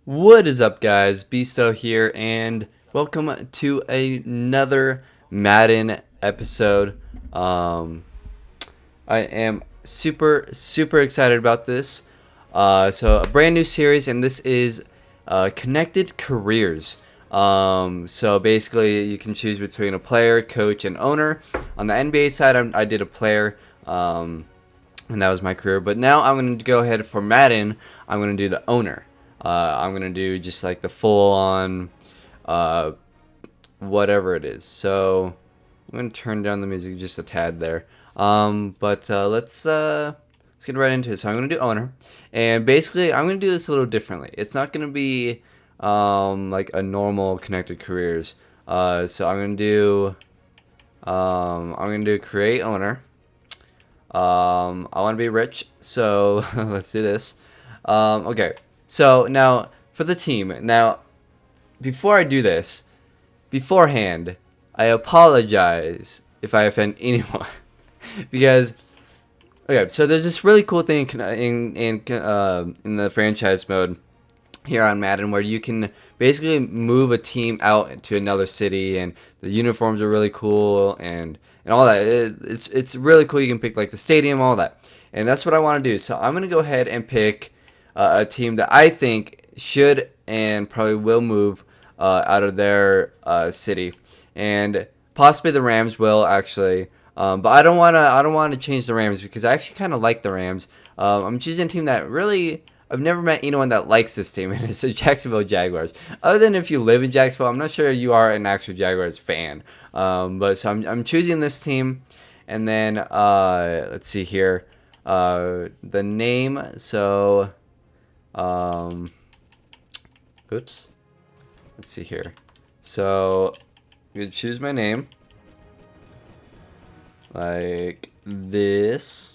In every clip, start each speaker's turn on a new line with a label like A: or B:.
A: What is up, guys? Beasto here, and welcome to another Madden episode. I am super excited about this. So a brand new series, and this is Connected Careers. So basically, you can choose between a player, coach, and owner. On the NBA side, I did a player, and that was my career. But now I'm going to go ahead for Madden. I'm going to do the owner. I'm going to do just like the full on whatever it is. So I'm going to turn down the music just a tad there. But let's get right into it. So I'm going to do owner, and basically I'm going to do this a little differently. It's not going to be like a normal connected careers. So I'm going to do create owner. I want to be rich, so let's do this. Okay, so now for the team. Now, before I do this, beforehand, I apologize if I offend anyone, because okay, so there's this really cool thing in the franchise mode here on Madden where you can basically move a team out to another city, and the uniforms are really cool and all that. It's really cool. You can pick like the stadium, all that, and that's what I want to do. So I'm gonna go ahead and pick a team that I think should and probably will move out of their city, and possibly the Rams will actually. But I don't want to change the Rams because I actually kind of like the Rams. I'm choosing a team that really I've never met anyone that likes this team, and it's the Jacksonville Jaguars. Other than if you live in Jacksonville, I'm not sure you are an actual Jaguars fan. But so I'm choosing this team, and then let's see here, the name. So, oops. Let's see here. So, I'm gonna choose my name like this,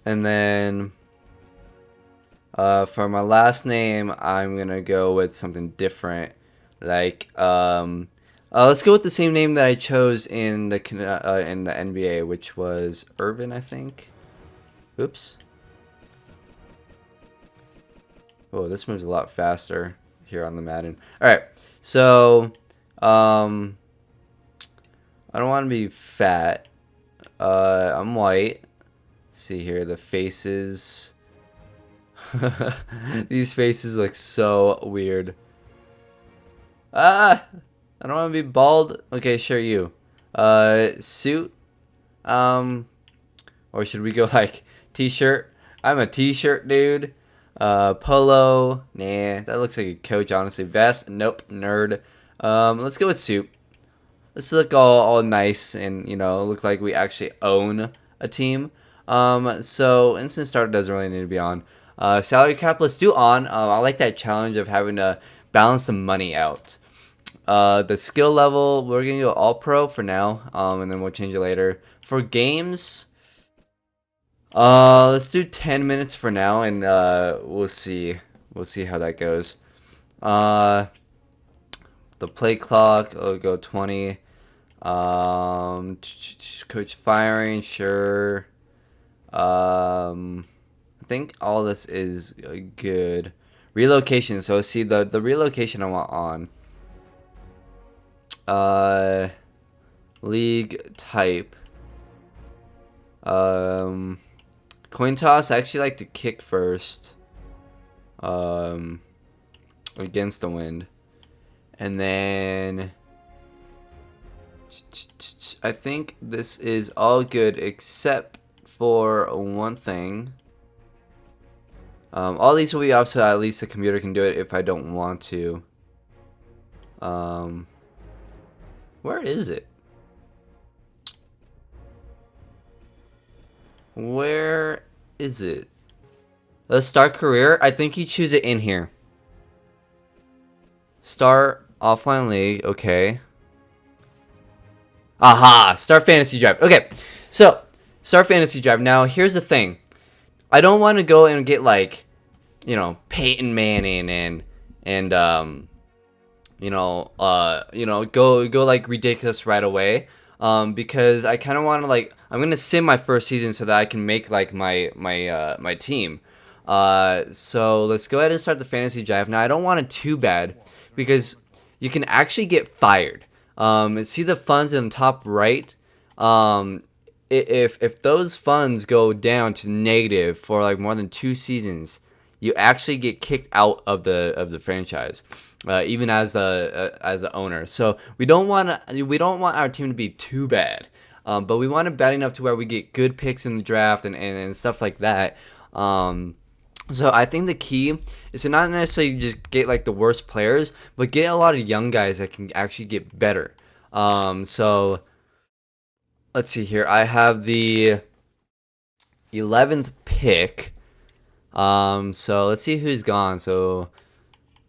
A: and then for my last name, I'm gonna go with something different. Like let's go with the same name that I chose in the NBA, which was Urban, I think. Oops. Oh, this moves a lot faster here on the Madden. All right, so I don't want to be fat. I'm white. Let's see here, the faces. These faces look so weird. Ah, I don't want to be bald. Okay, sure, you. Suit. Or should we go like t-shirt? I'm a t-shirt dude. Polo. Nah, that looks like a coach, honestly. Vest. Nope. Nerd. Let's go with suit. Let's look all nice and, look like we actually own a team. So instant start doesn't really need to be on. Salary cap, let's do on. I like that challenge of having to balance the money out. The skill level, we're gonna go all pro for now, and then we'll change it later. For games, let's do 10 minutes for now, and we'll see how that goes. The play clock, I'll go 20. Coach firing, sure. I think all this is good. Relocation. So see the relocation I want on. League type. Coin toss. I actually like to kick first. Against the wind, and then I think this is all good except for one thing. All these will be off, so at least the computer can do it if I don't want to. Where is it? Where is it? Let's start career. I think you choose it in here. Start offline league. Okay. Aha! Start fantasy drive. Okay. So, start fantasy drive. Now, here's the thing. I don't want to go and get like, Peyton Manning and go like ridiculous right away. Because I kind of want to like I'm gonna sim my first season so that I can make like my team. So let's go ahead and start the fantasy draft. Now I don't want it too bad because you can actually get fired. See the funds in the top right. If those funds go down to negative for like more than 2 seasons, you actually get kicked out of the franchise, even as the owner. So we don't want our team to be too bad, but we want it bad enough to where we get good picks in the draft and stuff like that. So I think the key is to not necessarily just get like the worst players, but get a lot of young guys that can actually get better. So let's see here. I have the 11th pick. So let's see who's gone. So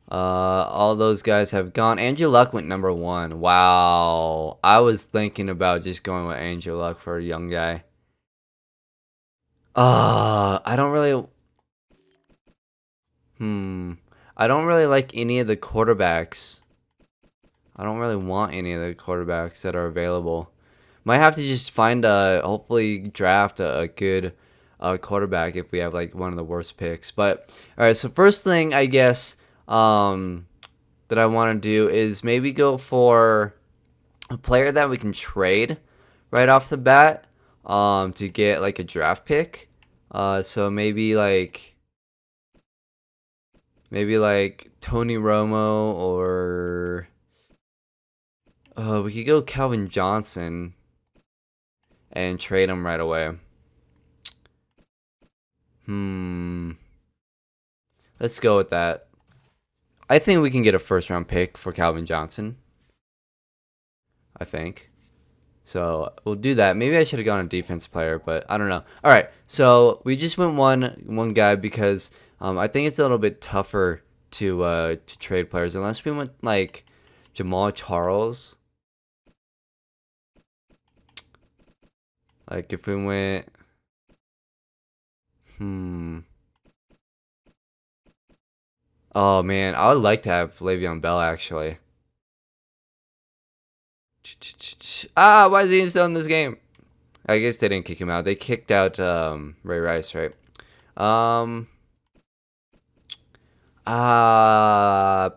A: all those guys have gone. Andrew Luck went number 1. Wow. I was thinking about just going with Andrew Luck for a young guy. I don't really I don't really like any of the quarterbacks. I don't really want any of the quarterbacks that are available. Might have to just find hopefully draft a good quarterback if we have like one of the worst picks. But all right, so first thing I guess that I want to do is maybe go for a player that we can trade right off the bat to get like a draft pick. So maybe like Tony Romo or we could go Calvin Johnson and trade him right away. Let's go with that. I think we can get a first round pick for Calvin Johnson. I think. So we'll do that. Maybe I should have gone a defense player, but I don't know. All right, so we just went one guy because I think it's a little bit tougher to trade players unless we went like Jamal Charles. Like if we went, oh man, I would like to have Le'Veon Bell actually. Why is he still in this game? I guess they didn't kick him out. They kicked out Ray Rice, right? I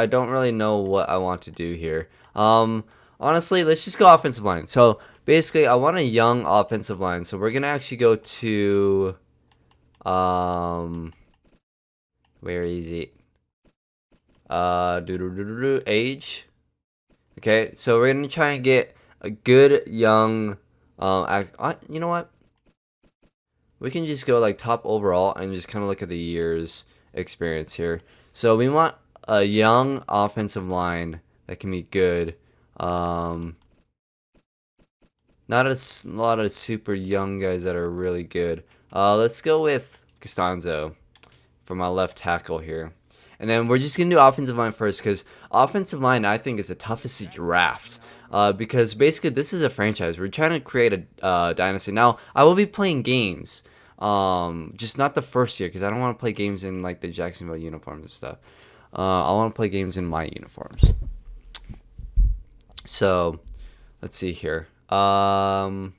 A: don't really know what I want to do here. Honestly, let's just go offensive line. So basically, I want a young offensive line. So we're gonna actually go to where is it? Age. Okay, so we're gonna try and get a good young. You know what? We can just go like top overall and just kind of look at the years experience here. So we want a young offensive line that can be good. Not a lot of super young guys that are really good. Let's go with Costanzo for my left tackle here. And then we're just going to do offensive line first because offensive line, I think, is the toughest to draft. Because basically, this is a franchise. We're trying to create a dynasty. Now, I will be playing games. Just not the first year because I don't want to play games in like the Jacksonville uniforms and stuff. I want to play games in my uniforms. So, let's see here. So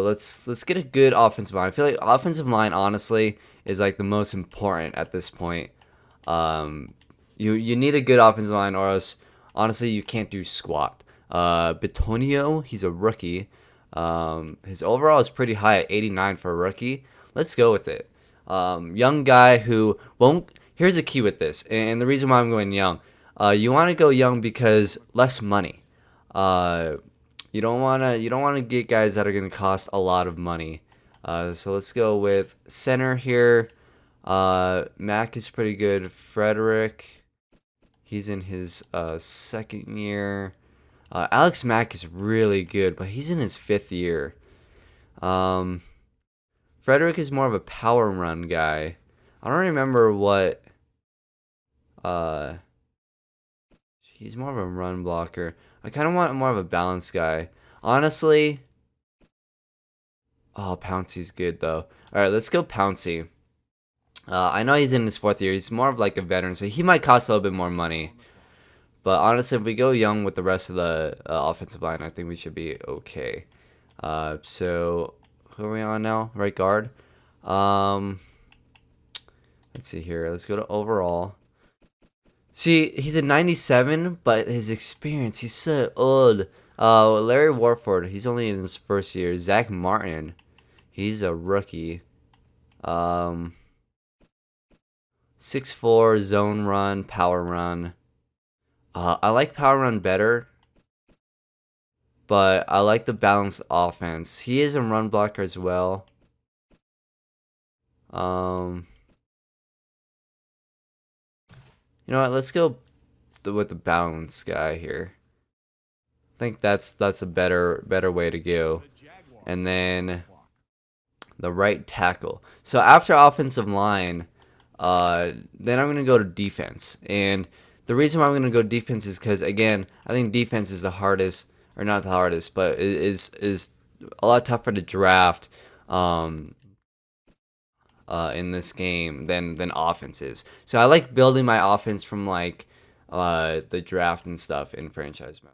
A: let's get a good offensive line. I feel like offensive line honestly is like the most important at this point. You need a good offensive line or else honestly you can't do squat. Bitonio, he's a rookie. His overall is pretty high at 89 for a rookie. Let's go with it. Young guy who won't. Here's the key with this, and the reason why I'm going young. You want to go young because less money. You don't wanna get guys that are gonna cost a lot of money. So let's go with center here. Mac is pretty good. Frederick, he's in his second year. Alex Mack is really good, but he's in his 5th year. Frederick is more of a power run guy. I don't remember what. He's more of a run blocker. I kind of want more of a balanced guy. Honestly. Oh, Pouncey's good, though. All right, let's go Pouncey. I know he's in his 4th year. He's more of like a veteran, so he might cost a little bit more money. But honestly, if we go young with the rest of the offensive line, I think we should be okay. So, who are we on now? Right guard. Um, let's see here. Let's go to overall. See, he's a 97, but his experience, he's so old. Larry Warford, he's only in his first year. Zach Martin, he's a rookie. Um, 6'4", zone run, power run. I like power run better, but I like the balanced offense. He is a run blocker as well. Um, you know what? Let's go with the balanced guy here. I think that's a better way to go. And then the right tackle. So after offensive line, then I'm gonna go to defense. And the reason why I'm gonna go defense is because again, I think defense is the hardest, or not the hardest, but it is a lot tougher to draft in this game than offense is. So I like building my offense from like the draft and stuff in franchise mode.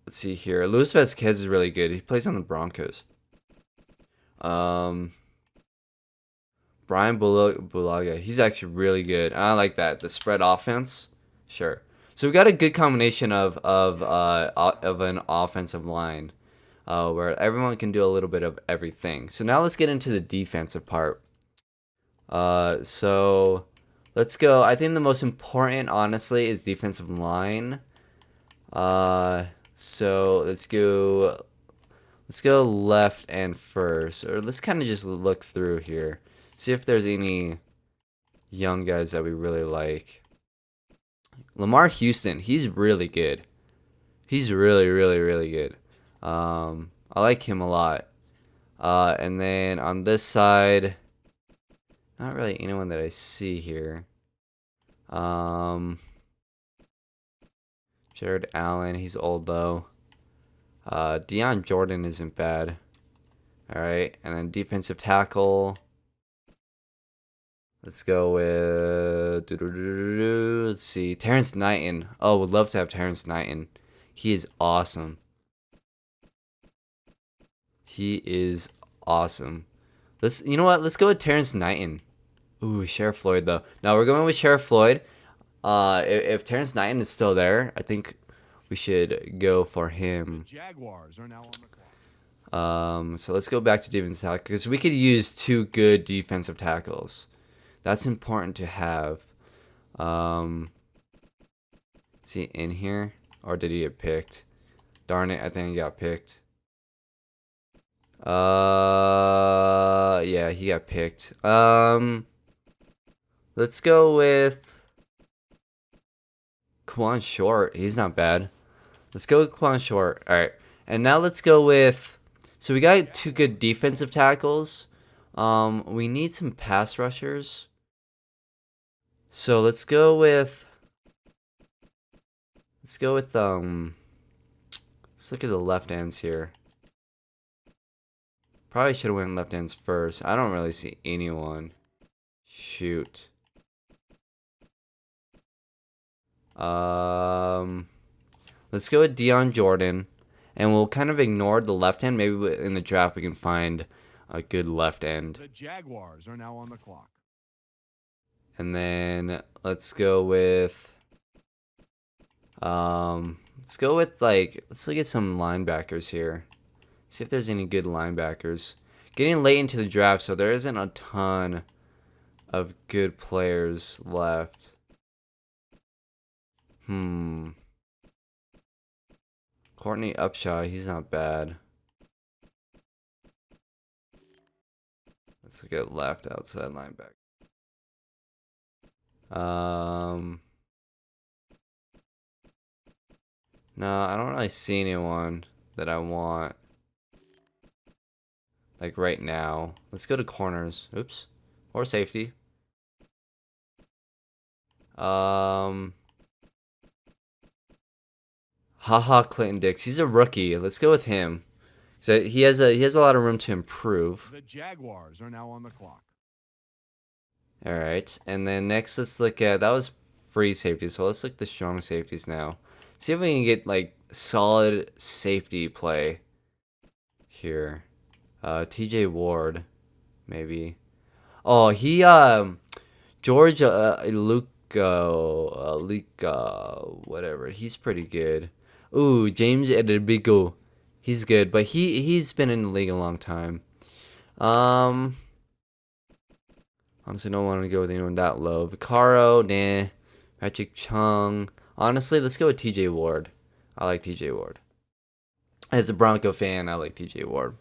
A: Let's see here. Luis Vasquez is really good. He plays on the Broncos. Brian Bulaga, he's actually really good. I like that. The spread offense, sure. So we got a good combination of an offensive line, where everyone can do a little bit of everything. So now let's get into the defensive part. So let's go. I think the most important, honestly, is defensive line. So let's go left end first, or let's kind of just look through here, see if there's any young guys that we really like. Lamar Houston, he's really good. He's really, really, really good. I like him a lot. And then on this side, not really anyone that I see here. Jared Allen, he's old though. Deion Jordan isn't bad. All right, and then defensive tackle. Let's go with let's see, Terrence Knighton. Oh, would love to have Terrence Knighton. He is awesome. He is awesome. You know what? Let's go with Terrence Knighton. Ooh, Sheriff Floyd though. Now we're going with Sheriff Floyd. If Terrence Knighton is still there, I think we should go for him.
B: Jaguars are now on the clock.
A: So let's go back to defensive tackle because we could use 2 good defensive tackles. That's important to have. Is he in here? Or did he get picked? Darn it, I think he got picked. Yeah, he got picked. Let's go with Quan Short. He's not bad. Let's go with Quan Short. All right. And now let's go with, so we got 2 good defensive tackles. We need some pass rushers. So let's go with let's look at the left ends here. Probably should have went left ends first. I don't really see anyone. Shoot. Let's go with Deion Jordan, and we'll kind of ignore the left end. Maybe in the draft we can find a good left end.
B: The Jaguars are now on the clock.
A: And then let's go with let's look at some linebackers here. See if there's any good linebackers. Getting late into the draft, so there isn't a ton of good players left. Courtney Upshaw, he's not bad. Let's look at left outside linebacker. No, I don't really see anyone that I want. Like right now. Let's go to corners. Oops. Or safety. Haha Clinton Dix. He's a rookie. Let's go with him. So he has a lot of room to improve.
B: The Jaguars are now on the clock.
A: All right. And then next let's look at, that was free safety. So let's look at the strong safeties now. See if we can get like solid safety play. here. TJ Ward, maybe. Oh, he George Luca, whatever. He's pretty good. Ooh, James Edebigo. He's good, but he's been in the league a long time. Honestly, don't want to go with anyone that low. Vicaro, nah. Patrick Chung. Honestly, let's go with TJ Ward. I like TJ Ward. As a Bronco fan, I like TJ Ward.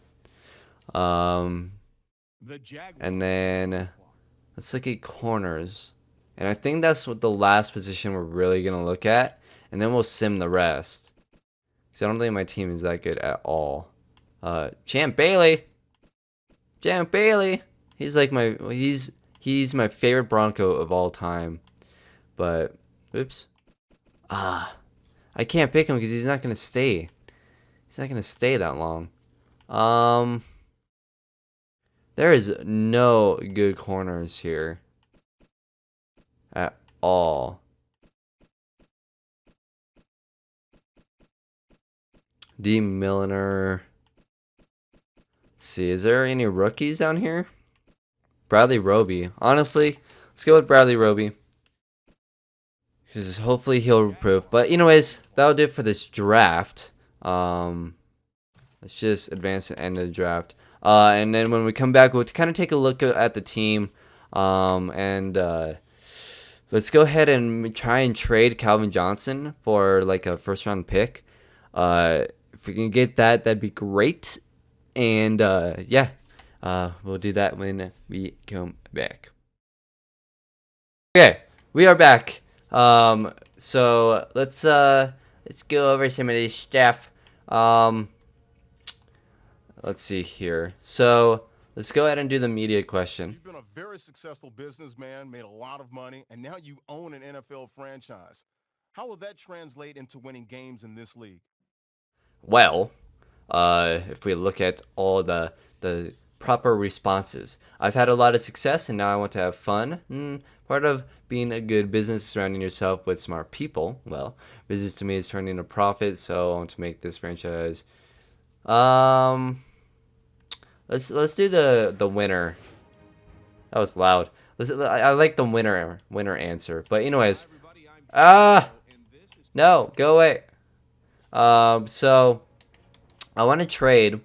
B: The Jaguars
A: And
B: are now
A: then
B: on the clock.
A: let's look at corners. And I think that's what the last position we're really going to look at. And then we'll sim the rest. Because I don't think my team is that good at all. Champ Bailey. Champ Bailey. He's like he's my favorite Bronco of all time. But, oops. I can't pick him because he's not going to stay. He's not going to stay that long. There is no good corners here at all. D. Milliner. Let's see, is there any rookies down here? Bradley Roby. Honestly, let's go with Bradley Roby. Because hopefully he'll improve. But anyways, that'll do it for this draft. Let's just advance to the end of the draft. And then when we come back, we'll kind of take a look at the team. Let's go ahead and try and trade Calvin Johnson for like a first round pick. If we can get that, that'd be great. And yeah, we'll do that when we come back. Okay, we are back. So let's go over some of this stuff. Let's see here. So let's go ahead and do the media question.
C: You've been a very successful businessman, made a lot of money, and now you own an NFL franchise. How will that translate into winning games in this league?
A: Well, if we look at all the proper responses, I've had a lot of success, and now I want to have fun. Part of being a good business is surrounding yourself with smart people. Well, business to me is turning a profit, so I want to make this franchise. Let's do the winner. That was loud. I like the winner answer. But anyways, no, go away. So I want to trade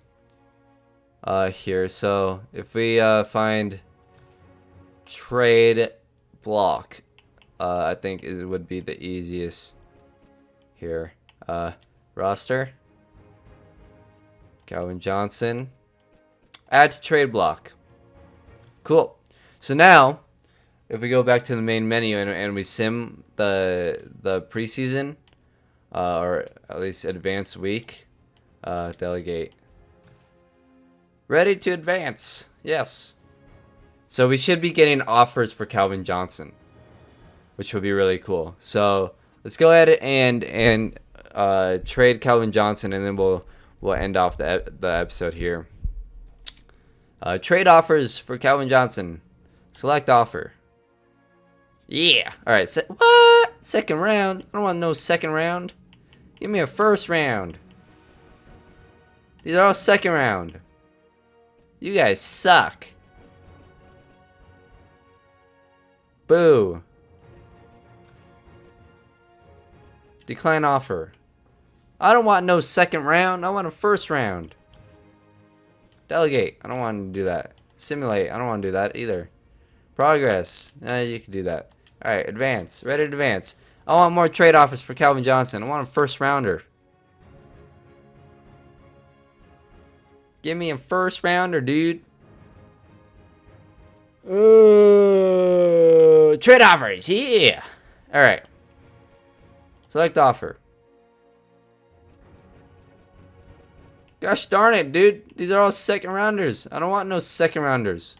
A: here. So if we find trade block, I think it would be the easiest here. Roster. Calvin Johnson. Add to trade block. Cool. So now, if we go back to the main menu and we sim the preseason, or at least advanced week, delegate. Ready to advance. Yes. So we should be getting offers for Calvin Johnson, which would be really cool. So let's go ahead and trade Calvin Johnson, and then we'll end off the episode here. Trade offers for Calvin Johnson. Select offer. Yeah. All right. What? Second round? I don't want no second round. Give me a first round. These are all second round. You guys suck. Boo. Decline offer. I don't want no second round. I want a first round. Delegate. I don't want to do that. Simulate. I don't want to do that either. Progress. You can do that. Alright, advance. Ready to advance. I want more trade offers for Calvin Johnson. I want a first rounder. Give me a first rounder, dude. Trade offers. Yeah. Alright. Select offer. Gosh darn it, dude. These are all second rounders. I don't want no second rounders.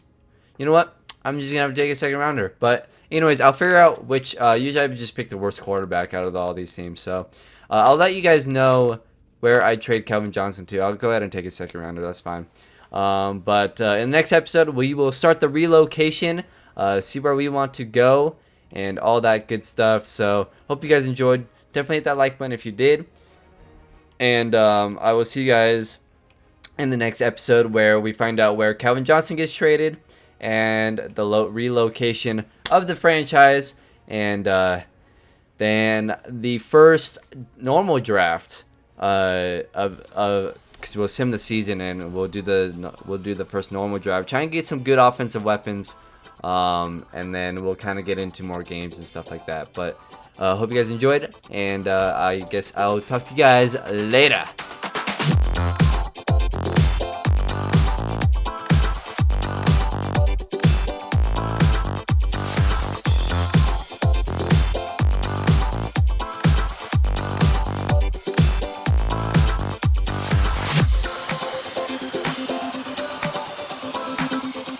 A: You know what? I'm just going to have to take a second rounder. But anyways, I'll figure out which. Usually I just pick the worst quarterback out of all these teams. So I'll let you guys know where I trade Calvin Johnson to. I'll go ahead and take a second rounder. That's fine. But in the next episode, we will start the relocation. See where we want to go. And all that good stuff. So hope you guys enjoyed. Definitely hit that like button if you did. And I will see you guys in the next episode, where we find out where Calvin Johnson gets traded and the relocation of the franchise, and then the first normal draft of because we'll sim the season and we'll do the first normal draft, try and get some good offensive weapons, and then we'll kind of get into more games and stuff like that. But hope you guys enjoyed, and I guess I'll talk to you guys later.